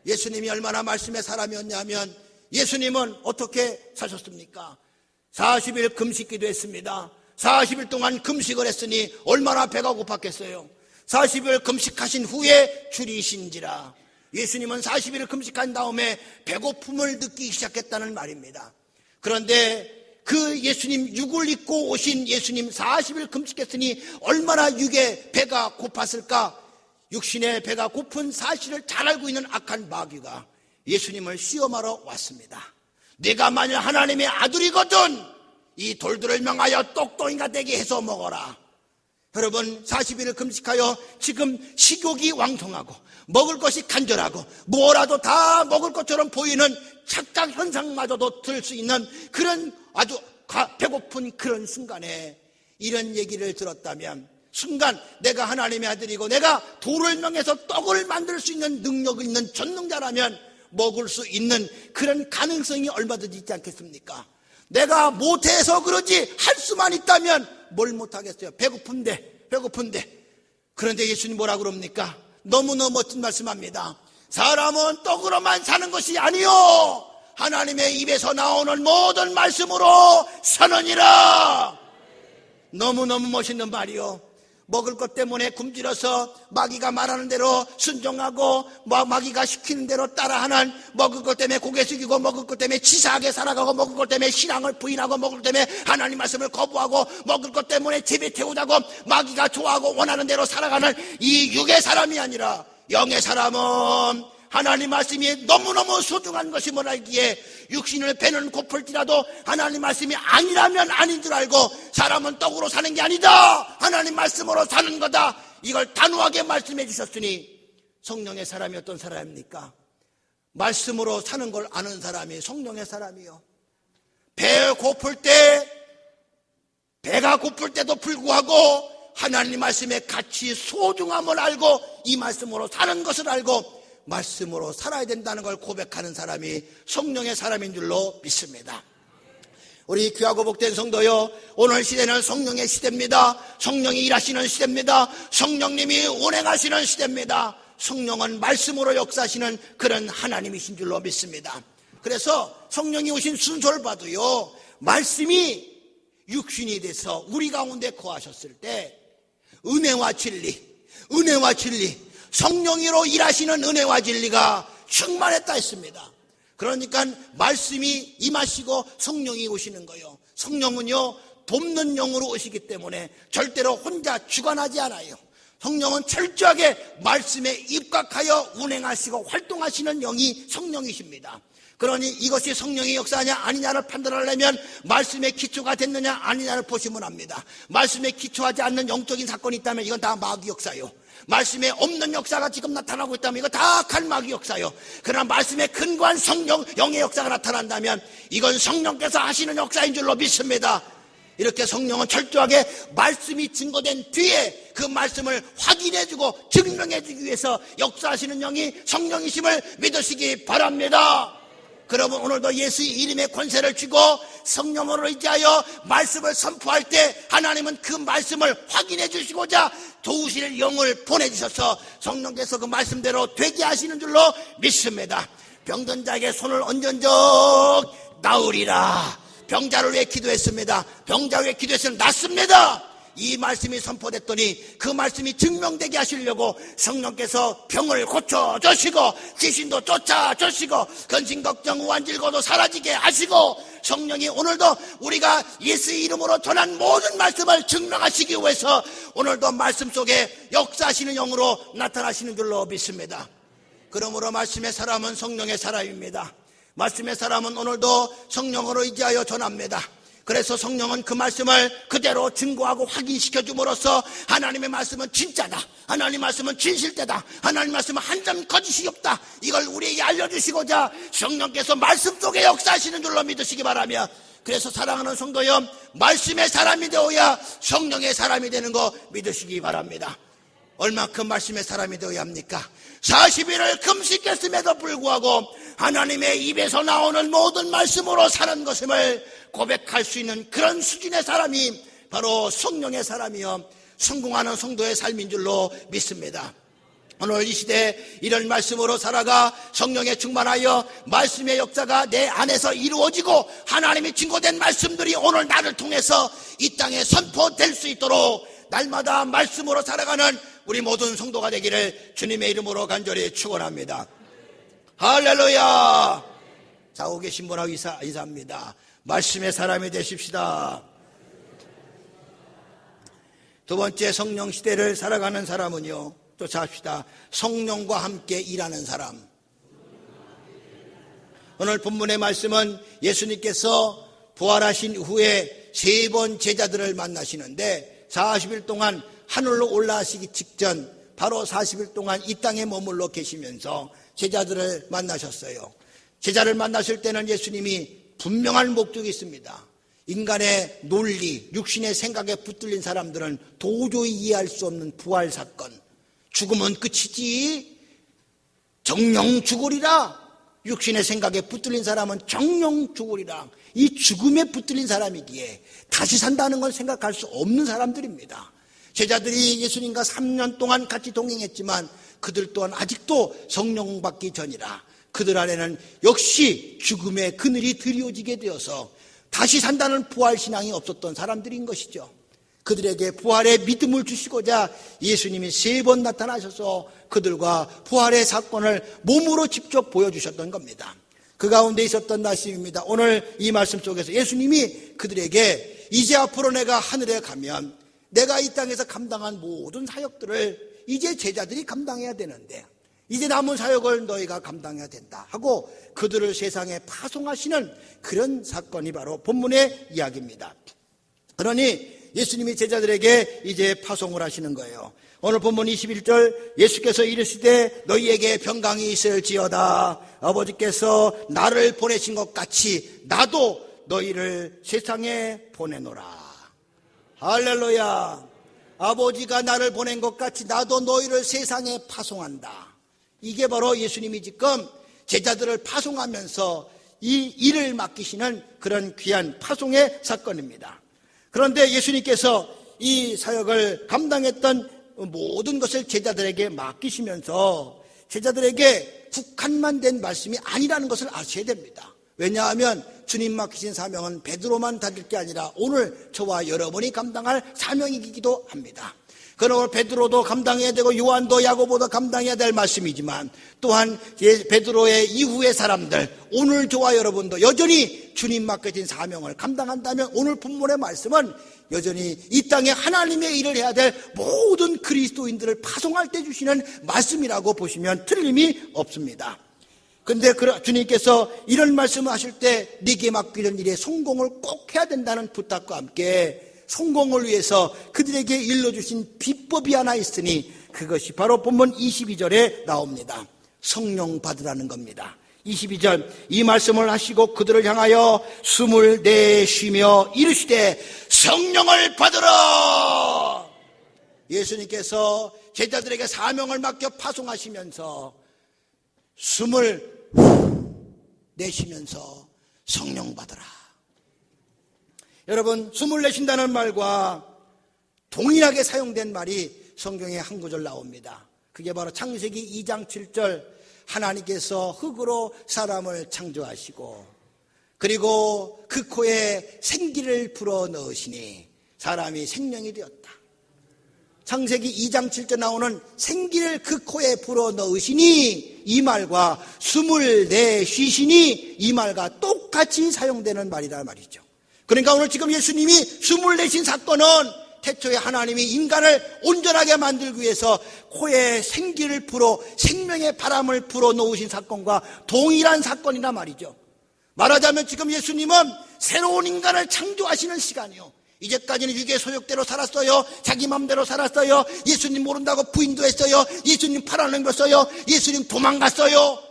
예수님이 얼마나 말씀의 사람이었냐면, 예수님은 어떻게 사셨습니까? 40일 금식 기도했습니다. 40일 동안 금식을 했으니 얼마나 배가 고팠겠어요. 40일 금식하신 후에 줄이신지라. 예수님은 40일을 금식한 다음에 배고픔을 느끼기 시작했다는 말입니다. 그런데 그 예수님, 육을 입고 오신 예수님 40일 금식했으니 얼마나 육의 배가 고팠을까. 육신의 배가 고픈 사실을 잘 알고 있는 악한 마귀가 예수님을 시험하러 왔습니다. 네가 만일 하나님의 아들이거든 이 돌들을 명하여 똑똑이가 되게 해서 먹어라. 여러분, 40일을 금식하여 지금 식욕이 왕성하고 먹을 것이 간절하고 뭐라도 다 먹을 것처럼 보이는 착각 현상마저도 들 수 있는 그런 아주 배고픈 그런 순간에 이런 얘기를 들었다면, 순간 내가 하나님의 아들이고 내가 돌을 명해서 떡을 만들 수 있는 능력이 있는 전능자라면 먹을 수 있는 그런 가능성이 얼마든지 있지 않겠습니까? 내가 못해서 그러지 할 수만 있다면 뭘 못하겠어요. 배고픈데. 그런데 예수님 뭐라 그럽니까? 너무너무 멋진 말씀합니다. 사람은 떡으로만 사는 것이 아니요 하나님의 입에서 나오는 모든 말씀으로 사느니라. 너무너무 멋있는 말이요. 먹을 것 때문에 굶주려서 마귀가 말하는 대로 순종하고 마귀가 시키는 대로 따라하는, 먹을 것 때문에 고개 숙이고 먹을 것 때문에 치사하게 살아가고 먹을 것 때문에 신앙을 부인하고 먹을 것 때문에 하나님 말씀을 거부하고 먹을 것 때문에 집에 태우자고 마귀가 좋아하고 원하는 대로 살아가는 이 육의 사람이 아니라 영의 사람은 하나님 말씀이 너무너무 소중한 것임을 알기에 육신을 배는 고플지라도 하나님 말씀이 아니라면 아닌 줄 알고 사람은 떡으로 사는 게 아니다, 하나님 말씀으로 사는 거다, 이걸 단호하게 말씀해 주셨으니 성령의 사람이 어떤 사람입니까? 말씀으로 사는 걸 아는 사람이 성령의 사람이요. 배가 고플 때도 불구하고 하나님 말씀의 가치 소중함을 알고 이 말씀으로 사는 것을 알고 말씀으로 살아야 된다는 걸 고백하는 사람이 성령의 사람인 줄로 믿습니다. 우리 귀하고 복된 성도요, 오늘 시대는 성령의 시대입니다. 성령이 일하시는 시대입니다. 성령님이 운행하시는 시대입니다. 성령은 말씀으로 역사하시는 그런 하나님이신 줄로 믿습니다. 그래서 성령이 오신 순서를 봐도요, 말씀이 육신이 돼서 우리 가운데 거하셨을 때 은혜와 진리, 성령으로 일하시는 은혜와 진리가 충만했다 했습니다. 그러니까 말씀이 임하시고 성령이 오시는 거예요. 성령은요, 돕는 영으로 오시기 때문에 절대로 혼자 주관하지 않아요. 성령은 철저하게 말씀에 입각하여 운행하시고 활동하시는 영이 성령이십니다. 그러니 이것이 성령의 역사냐 아니냐를 판단하려면 말씀의 기초가 됐느냐 아니냐를 보시면 합니다. 말씀에 기초하지 않는 영적인 사건이 있다면 이건 다 마귀 역사요. 말씀에 없는 역사가 지금 나타나고 있다면 이거 다 악한 마귀 역사요. 그러나 말씀에 근거한 성령, 영의 역사가 나타난다면 이건 성령께서 하시는 역사인 줄로 믿습니다. 이렇게 성령은 철저하게 말씀이 증거된 뒤에 그 말씀을 확인해주고 증명해주기 위해서 역사하시는 영이 성령이심을 믿으시기 바랍니다. 그러면 오늘도 예수의 이름의 권세를 쥐고 성령으로 의지하여 말씀을 선포할 때 하나님은 그 말씀을 확인해 주시고자 도우실 영을 보내주셔서 성령께서 그 말씀대로 되게 하시는 줄로 믿습니다. 병든 자에게 손을 얹은 적 나으리라. 병자를 위해 기도했습니다. 병자를 위해 기도했으면 낫습니다. 이 말씀이 선포됐더니 그 말씀이 증명되게 하시려고 성령께서 병을 고쳐주시고 귀신도 쫓아주시고 근심 걱정 우환질고도 사라지게 하시고 성령이 오늘도 우리가 예수의 이름으로 전한 모든 말씀을 증명하시기 위해서 오늘도 말씀 속에 역사하시는 영으로 나타나시는 줄로 믿습니다. 그러므로 말씀의 사람은 성령의 사람입니다. 말씀의 사람은 오늘도 성령으로 의지하여 전합니다. 그래서 성령은 그 말씀을 그대로 증거하고 확인시켜 줌으로써 하나님의 말씀은 진짜다, 하나님 말씀은 진실되다, 하나님 말씀은 한 점 거짓이 없다, 이걸 우리에게 알려주시고자 성령께서 말씀 속에 역사하시는 줄로 믿으시기 바라며, 그래서 사랑하는 성도여, 말씀의 사람이 되어야 성령의 사람이 되는 거 믿으시기 바랍니다. 얼마큼 말씀의 사람이 되어야 합니까? 40일을 금식했음에도 불구하고 하나님의 입에서 나오는 모든 말씀으로 사는 것임을 고백할 수 있는 그런 수준의 사람이 바로 성령의 사람이요 성공하는 성도의 삶인 줄로 믿습니다. 오늘 이 시대에 이런 말씀으로 살아가 성령에 충만하여 말씀의 역사가 내 안에서 이루어지고 하나님이 증거된 말씀들이 오늘 나를 통해서 이 땅에 선포될 수 있도록 날마다 말씀으로 살아가는 우리 모든 성도가 되기를 주님의 이름으로 간절히 축원합니다. 할렐루야. 자고 계신 분하고 인사합니다. 말씀의 사람이 되십시다. 두 번째, 성령 시대를 살아가는 사람은요, 쫓아갑시다. 성령과 함께 일하는 사람. 오늘 본문의 말씀은 예수님께서 부활하신 후에 3번 제자들을 만나시는데 40일 동안 하늘로 올라가시기 직전 바로 40일 동안 이 땅에 머물러 계시면서 제자들을 만나셨어요. 제자를 만나실 때는 예수님이 분명한 목적이 있습니다. 인간의 논리, 육신의 생각에 붙들린 사람들은 도저히 이해할 수 없는 부활 사건, 죽으면 끝이지 정령 죽으리라. 육신의 생각에 붙들린 사람은 정령 죽으리라. 이 죽음에 붙들린 사람이기에 다시 산다는 걸 생각할 수 없는 사람들입니다. 제자들이 예수님과 3년 동안 같이 동행했지만 그들 또한 아직도 성령 받기 전이라 그들 안에는 역시 죽음의 그늘이 드리워지게 되어서 다시 산다는 부활신앙이 없었던 사람들인 것이죠. 그들에게 부활의 믿음을 주시고자 예수님이 3번 나타나셔서 그들과 부활의 사건을 몸으로 직접 보여주셨던 겁니다. 그 가운데 있었던 말씀입니다. 오늘 이 말씀 속에서 예수님이 그들에게 이제 앞으로 내가 하늘에 가면 내가 이 땅에서 감당한 모든 사역들을 이제 제자들이 감당해야 되는데 이제 남은 사역을 너희가 감당해야 된다 하고 그들을 세상에 파송하시는 그런 사건이 바로 본문의 이야기입니다. 그러니 예수님이 제자들에게 이제 파송을 하시는 거예요. 오늘 본문 21절 예수께서 이르시되 너희에게 평강이 있을지어다. 아버지께서 나를 보내신 것 같이 나도 너희를 세상에 보내노라. 할렐루야. 아버지가 나를 보낸 것 같이 나도 너희를 세상에 파송한다. 이게 바로 예수님이 지금 제자들을 파송하면서 이 일을 맡기시는 그런 귀한 파송의 사건입니다. 그런데 예수님께서 이 사역을 감당했던 모든 것을 제자들에게 맡기시면서 제자들에게 국한만 된 말씀이 아니라는 것을 아셔야 됩니다. 왜냐하면 주님 맡기신 사명은 베드로만 다릴 게 아니라 오늘 저와 여러분이 감당할 사명이기도 합니다. 그러므로 베드로도 감당해야 되고 요한도 야고보도 감당해야 될 말씀이지만 또한 베드로의 이후의 사람들, 오늘 저와 여러분도 여전히 주님 맡겨진 사명을 감당한다면 오늘 본문의 말씀은 여전히 이 땅에 하나님의 일을 해야 될 모든 그리스도인들을 파송할 때 주시는 말씀이라고 보시면 틀림이 없습니다. 그런데 주님께서 이런 말씀을 하실 때 네게 맡기는 일에 성공을 꼭 해야 된다는 부탁과 함께 성공을 위해서 그들에게 일러주신 비법이 하나 있으니 그것이 바로 본문 22절에 나옵니다. 성령 받으라는 겁니다. 22절 이 말씀을 하시고 그들을 향하여 숨을 내쉬며 이르시되 성령을 받으라. 예수님께서 제자들에게 사명을 맡겨 파송하시면서 숨을 내쉬면서 성령 받으라. 여러분, 숨을 내쉰다는 말과 동일하게 사용된 말이 성경에 한 구절 나옵니다. 그게 바로 창세기 2장 7절 하나님께서 흙으로 사람을 창조하시고 그리고 그 코에 생기를 불어넣으시니 사람이 생명이 되었다. 창세기 2장 7절 나오는 생기를 그 코에 불어넣으시니 이 말과 숨을 내쉬시니 이 말과 똑같이 사용되는 말이란 말이죠. 그러니까 오늘 지금 예수님이 숨을 내신 사건은 태초에 하나님이 인간을 온전하게 만들기 위해서 코에 생기를 불어 생명의 바람을 불어넣으신 사건과 동일한 사건이란 말이죠. 말하자면 지금 예수님은 새로운 인간을 창조하시는 시간이요. 이제까지는 육의 소욕대로 살았어요. 자기 마음대로 살았어요. 예수님 모른다고 부인도 했어요. 예수님 팔아넘겼어요. 예수님 도망갔어요.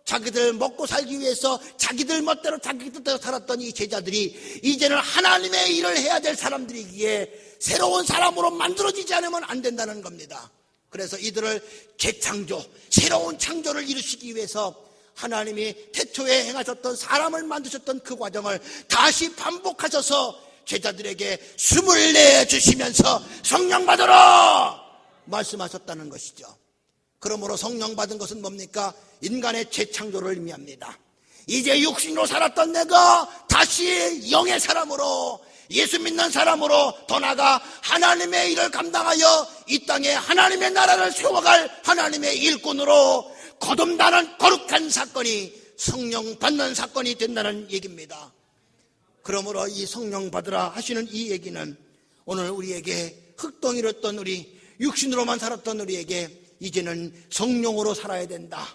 자기들 먹고 살기 위해서 자기들 멋대로 자기 뜻대로 살았던 이 제자들이 이제는 하나님의 일을 해야 될 사람들이기에 새로운 사람으로 만들어지지 않으면 안 된다는 겁니다. 그래서 이들을 재창조, 새로운 창조를 이루시기 위해서 하나님이 태초에 행하셨던 사람을 만드셨던 그 과정을 다시 반복하셔서 제자들에게 숨을 내주시면서 성령 받으라 말씀하셨다는 것이죠. 그러므로 성령 받은 것은 뭡니까? 인간의 재창조를 의미합니다. 이제 육신으로 살았던 내가 다시 영의 사람으로 예수 믿는 사람으로 더 나아가 하나님의 일을 감당하여 이 땅에 하나님의 나라를 세워갈 하나님의 일꾼으로 거듭나는 거룩한 사건이 성령 받는 사건이 된다는 얘기입니다. 그러므로 이 성령 받으라 하시는 이 얘기는 오늘 우리에게 흙덩이였던 우리 육신으로만 살았던 우리에게 이제는 성령으로 살아야 된다.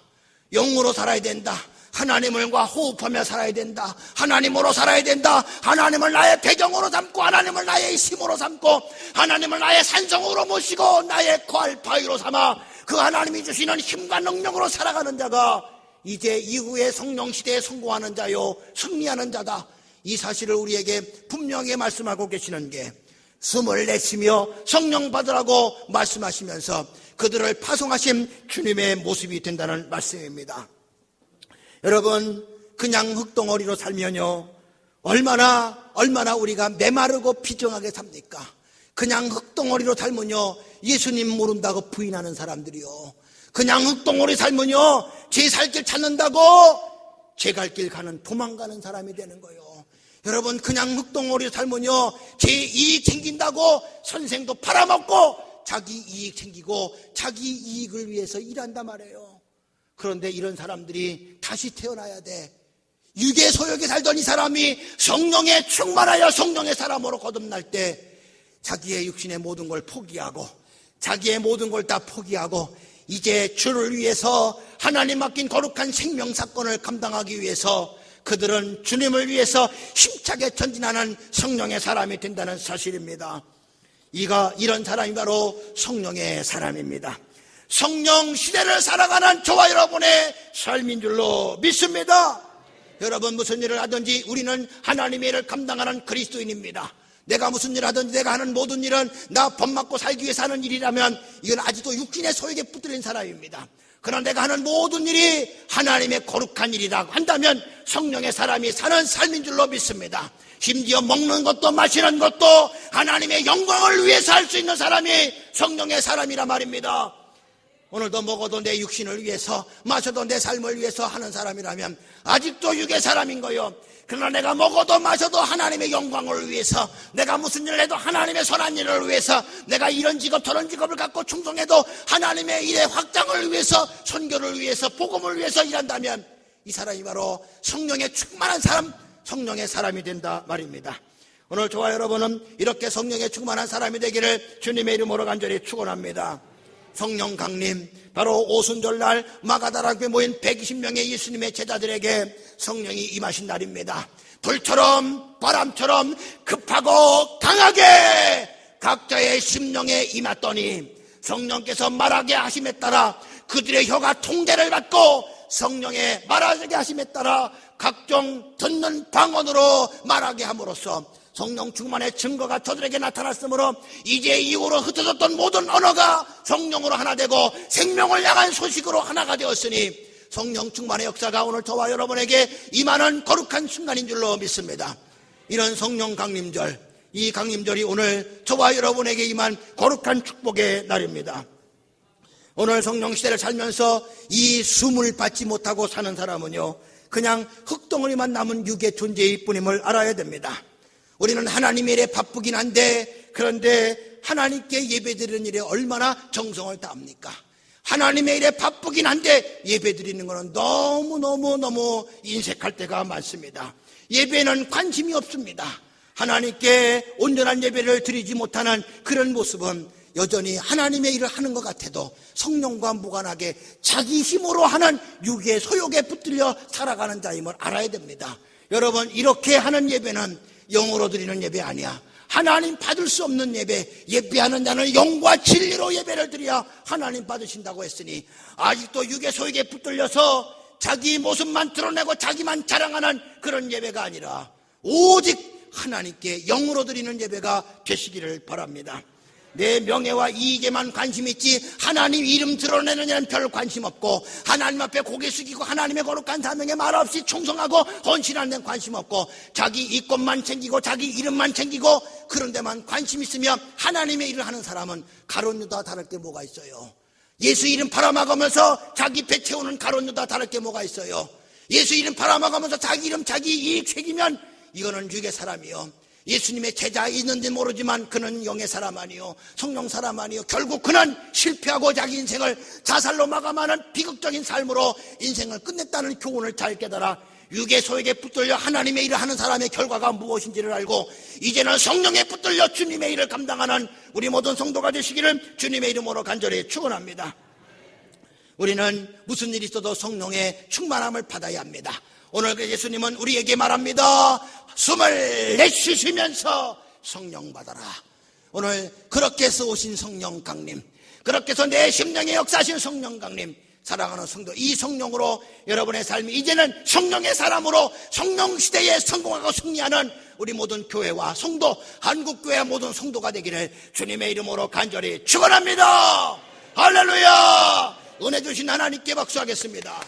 영으로 살아야 된다. 하나님과 호흡하며 살아야 된다. 하나님으로 살아야 된다. 하나님을 나의 배경으로 삼고 하나님을 나의 힘으로 삼고 하나님을 나의 산성으로 모시고 나의 거할 바위로 삼아 그 하나님이 주시는 힘과 능력으로 살아가는 자가 이제 이후의 성령 시대에 성공하는 자요 승리하는 자다. 이 사실을 우리에게 분명히 말씀하고 계시는 게 숨을 내쉬며 성령 받으라고 말씀하시면서 그들을 파송하신 주님의 모습이 된다는 말씀입니다. 여러분, 그냥 흙덩어리로 살면요 얼마나 우리가 메마르고 비정하게 삽니까? 그냥 흙덩어리로 살면요 예수님 모른다고 부인하는 사람들이요, 그냥 흙덩어리 살면요 제 살 길 찾는다고 제 갈 길 가는 도망가는 사람이 되는 거예요. 여러분, 그냥 흙덩어리로 살면요 제 이익 챙긴다고 선생도 팔아먹고 자기 이익 챙기고 자기 이익을 위해서 일한단 말이에요. 그런데 이런 사람들이 다시 태어나야 돼. 육의 소욕에 살던 이 사람이 성령에 충만하여 성령의 사람으로 거듭날 때 자기의 육신의 모든 걸 포기하고 자기의 모든 걸 다 포기하고 이제 주를 위해서 하나님 맡긴 거룩한 생명 사건을 감당하기 위해서 그들은 주님을 위해서 힘차게 전진하는 성령의 사람이 된다는 사실입니다. 이런 사람이 바로 성령의 사람입니다. 성령 시대를 살아가는 저와 여러분의 삶인 줄로 믿습니다. 여러분 무슨 일을 하든지 우리는 하나님의 일을 감당하는 그리스도인입니다. 내가 무슨 일을 하든지 내가 하는 모든 일은 나 법 맞고 살기 위해서 하는 일이라면 이건 아직도 육신의 소욕에 붙들린 사람입니다. 그러나 내가 하는 모든 일이 하나님의 거룩한 일이라고 한다면 성령의 사람이 사는 삶인 줄로 믿습니다. 심지어 먹는 것도 마시는 것도 하나님의 영광을 위해서 할 수 있는 사람이 성령의 사람이라 말입니다. 오늘도 먹어도 내 육신을 위해서 마셔도 내 삶을 위해서 하는 사람이라면 아직도 육의 사람인 거요. 그러나 내가 먹어도 마셔도 하나님의 영광을 위해서, 내가 무슨 일을 해도 하나님의 선한 일을 위해서, 내가 이런 직업 저런 직업을 갖고 충성해도 하나님의 일의 확장을 위해서, 선교를 위해서, 복음을 위해서 일한다면 이 사람이 바로 성령에 충만한 사람, 성령의 사람이 된다 말입니다. 오늘 저와 여러분은 이렇게 성령에 충만한 사람이 되기를 주님의 이름으로 간절히 축원합니다. 성령 강림, 바로 오순절날 마가다락에 모인 120명의 예수님의 제자들에게 성령이 임하신 날입니다. 불처럼 바람처럼 급하고 강하게 각자의 심령에 임했더니 성령께서 말하게 하심에 따라 그들의 혀가 통제를 받고 성령의 말하게 하심에 따라 각종 듣는 방언으로 말하게 함으로써 성령 충만의 증거가 저들에게 나타났으므로 이제 이후로 흩어졌던 모든 언어가 성령으로 하나 되고 생명을 향한 소식으로 하나가 되었으니 성령 충만의 역사가 오늘 저와 여러분에게 임하는 거룩한 순간인 줄로 믿습니다. 이런 성령 강림절, 이 강림절이 오늘 저와 여러분에게 임한 거룩한 축복의 날입니다. 오늘 성령 시대를 살면서 이 숨을 받지 못하고 사는 사람은요, 그냥 흙덩어리만 남은 육의 존재일 뿐임을 알아야 됩니다. 우리는 하나님의 일에 바쁘긴 한데, 그런데 하나님께 예배드리는 일에 얼마나 정성을 다합니까? 하나님의 일에 바쁘긴 한데 예배드리는 것은 너무 인색할 때가 많습니다. 예배는 관심이 없습니다. 하나님께 온전한 예배를 드리지 못하는 그런 모습은 여전히 하나님의 일을 하는 것 같아도 성령과 무관하게 자기 힘으로 하는 육의 소욕에 붙들려 살아가는 자임을 알아야 됩니다. 여러분, 이렇게 하는 예배는 영으로 드리는 예배 아니야. 하나님 받을 수 없는 예배, 예배하는 자는 영과 진리로 예배를 드려야 하나님 받으신다고 했으니 아직도 육의 소욕에 붙들려서 자기 모습만 드러내고 자기만 자랑하는 그런 예배가 아니라 오직 하나님께 영으로 드리는 예배가 되시기를 바랍니다. 내 명예와 이익에만 관심 있지 하나님 이름 드러내는 데는 별 관심 없고, 하나님 앞에 고개 숙이고 하나님의 거룩한 사명에 말없이 충성하고 헌신하는 데는 관심 없고, 자기 이권만 챙기고 자기 이름만 챙기고 그런 데만 관심 있으며 하나님의 일을 하는 사람은 가룟 유다와 다를 게 뭐가 있어요? 예수 이름 팔아먹으면서 자기 배 채우는 가룟 유다와 다를 게 뭐가 있어요? 예수 이름 팔아먹으면서 자기 이름 자기 이익 챙기면 이거는 육의 사람이요. 예수님의 제자 있는지 모르지만 그는 영의 사람 아니요, 성령 사람 아니요. 결국 그는 실패하고 자기 인생을 자살로 마감하는 비극적인 삶으로 인생을 끝냈다는 교훈을 잘 깨달아 육의 소욕에 붙들려 하나님의 일을 하는 사람의 결과가 무엇인지를 알고 이제는 성령에 붙들려 주님의 일을 감당하는 우리 모든 성도가 되시기를 주님의 이름으로 간절히 축원합니다. 우리는 무슨 일이 있어도 성령의 충만함을 받아야 합니다. 오늘 예수님은 우리에게 말합니다. 숨을 내쉬시면서 성령 받아라. 오늘 그렇게 해서 오신 성령 강림, 그렇게 해서 내 심령에 역사하신 성령 강림, 사랑하는 성도, 이 성령으로 여러분의 삶이 이제는 성령의 사람으로 성령 시대에 성공하고 승리하는 우리 모든 교회와 성도, 한국교회 모든 성도가 되기를 주님의 이름으로 간절히 축원합니다. 할렐루야. 은혜 주신 하나님께 박수하겠습니다.